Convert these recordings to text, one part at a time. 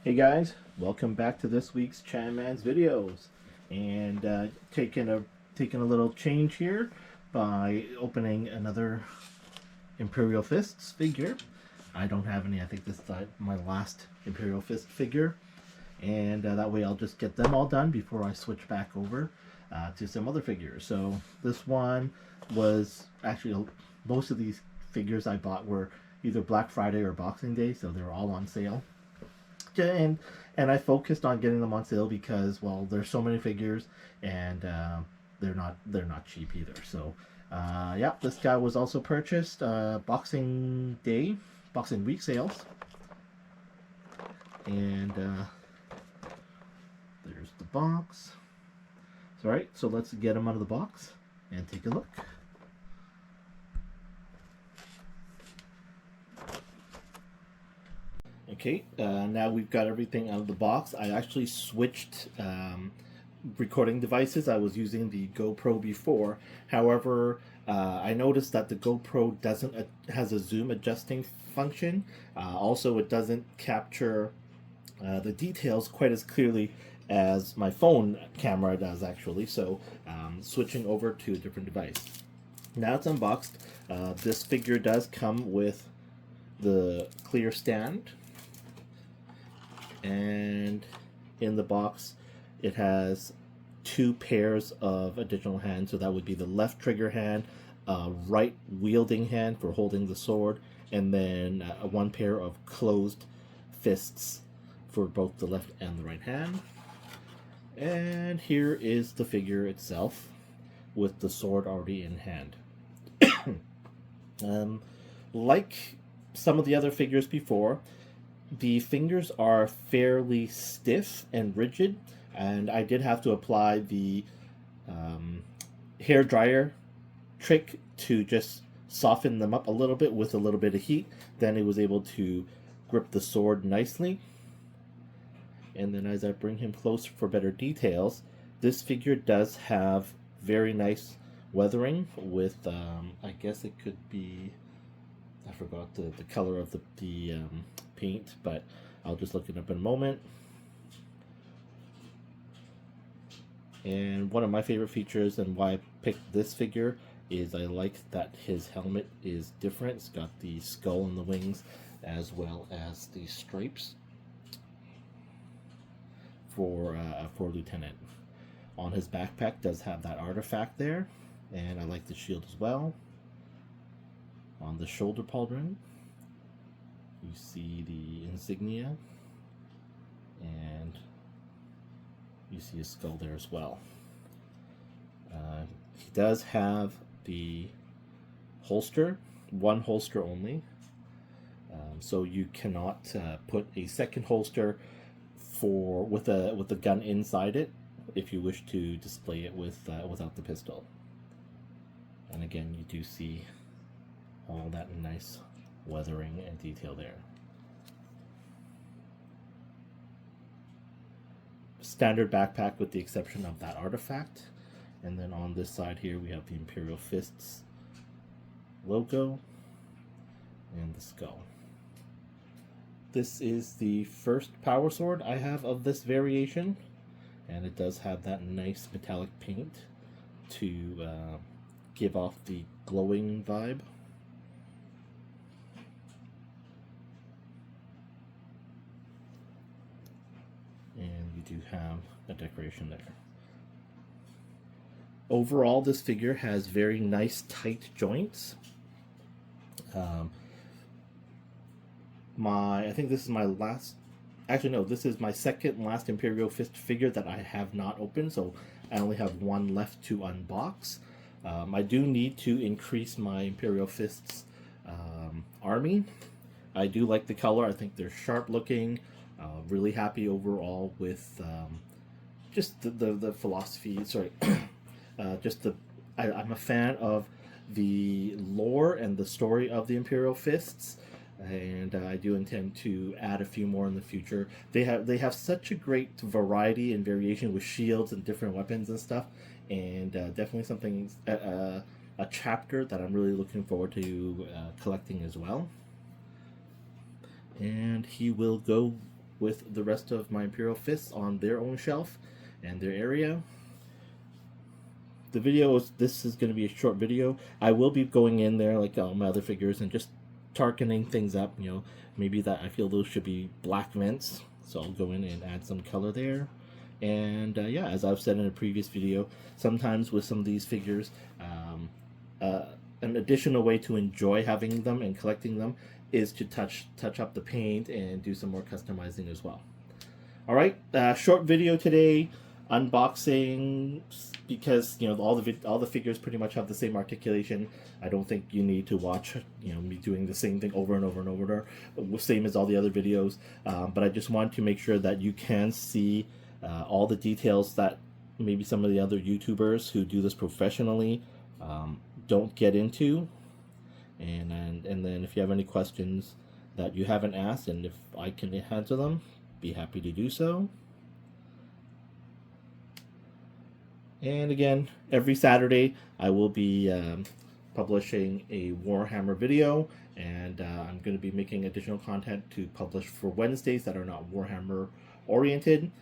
Hey guys, welcome back to this week's Chan Man's videos, and taking a little change here by opening another Imperial Fists figure. I don't have any. I think this is my last Imperial Fist figure, and that way I'll just get them all done before I switch back over to some other figures. So this one was actually most of these figures I bought were either Black Friday or Boxing Day, so they were all on sale. and and I focused on getting them on sale because, well, there's so many figures, and they're not cheap either. So yeah, this guy was also purchased Boxing Day, Boxing Week sales, and there's the box. So, all right, so let's get him out of the box and take a look. Okay, now we've got everything out of the box. I actually switched recording devices. I was using the GoPro before. However, I noticed that the GoPro doesn't has a zoom adjusting function. Also, it doesn't capture the details quite as clearly as my phone camera does, actually. So, switching over to a different device. Now it's unboxed. This figure does come with the clear stand, and in the box it has two pairs of additional hands. So that would be the left trigger hand, right wielding hand for holding the sword, and then one pair of closed fists for both the left and the right hand. And here is the figure itself with the sword already in hand. Like some of the other figures before, the fingers are fairly stiff and rigid, and I did have to apply the hair dryer trick to just soften them up a little bit with a little bit of heat. Then it was able to grip the sword nicely. And then as I bring him closer for better details, this figure does have very nice weathering with, I guess it could be, I forgot the color of the paint, but I'll just look it up in a moment. And one of my favorite features and why I picked this figure is I like that his helmet is different. It's got the skull and the wings as well as the stripes for Lieutenant. On his backpack does have that artifact there, and I like the shield as well. On the shoulder pauldron, you see the insignia, and you see his skull there as well. He does have the holster, one holster only, so you cannot put a second holster with a gun inside it if you wish to display it without the pistol. And again, you do see all that nice weathering and detail there. Standard backpack with the exception of that artifact. And then on this side here we have the Imperial Fists logo and the skull. This is the first power sword I have of this variation, and it does have that nice metallic paint to give off the glowing vibe. And we do have a decoration there. Overall, this figure has very nice tight joints. I think this is my last, actually no, this is my second last Imperial Fist figure that I have not opened, so I only have one left to unbox. I do need to increase my Imperial Fists army. I do like the color. I think they're sharp looking. Really happy overall with just the philosophy. Sorry, I'm a fan of the lore and the story of the Imperial Fists, and I do intend to add a few more in the future. They have such a great variety and variation with shields and different weapons and stuff, and definitely something a chapter that I'm really looking forward to collecting as well. And he will go with the rest of my Imperial fists on their own shelf and their area. The video this is going to be a short video. I will be going in there like my other figures and just darkening things up, you know, maybe that I feel those should be black vents, so I'll go in and add some color there. And yeah, as I've said in a previous video, sometimes with some of these figures, an additional way to enjoy having them and collecting them is to touch up the paint and do some more customizing as well. All right, short video today, unboxing, because you know all the figures pretty much have the same articulation. I don't think you need to watch, you know, me doing the same thing over and over and over, same as all the other videos. But I just want to make sure that you can see all the details that maybe some of the other YouTubers who do this professionally don't get into. And then if you have any questions that you haven't asked, and if I can answer them, be happy to do so. And again, every Saturday I will be publishing a Warhammer video, and I'm going to be making additional content to publish for Wednesdays that are not Warhammer oriented.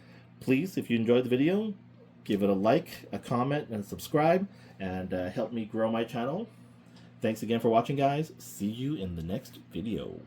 Please, if you enjoyed the video, give it a like, a comment, and subscribe, and help me grow my channel. Thanks again for watching, guys. See you in the next video.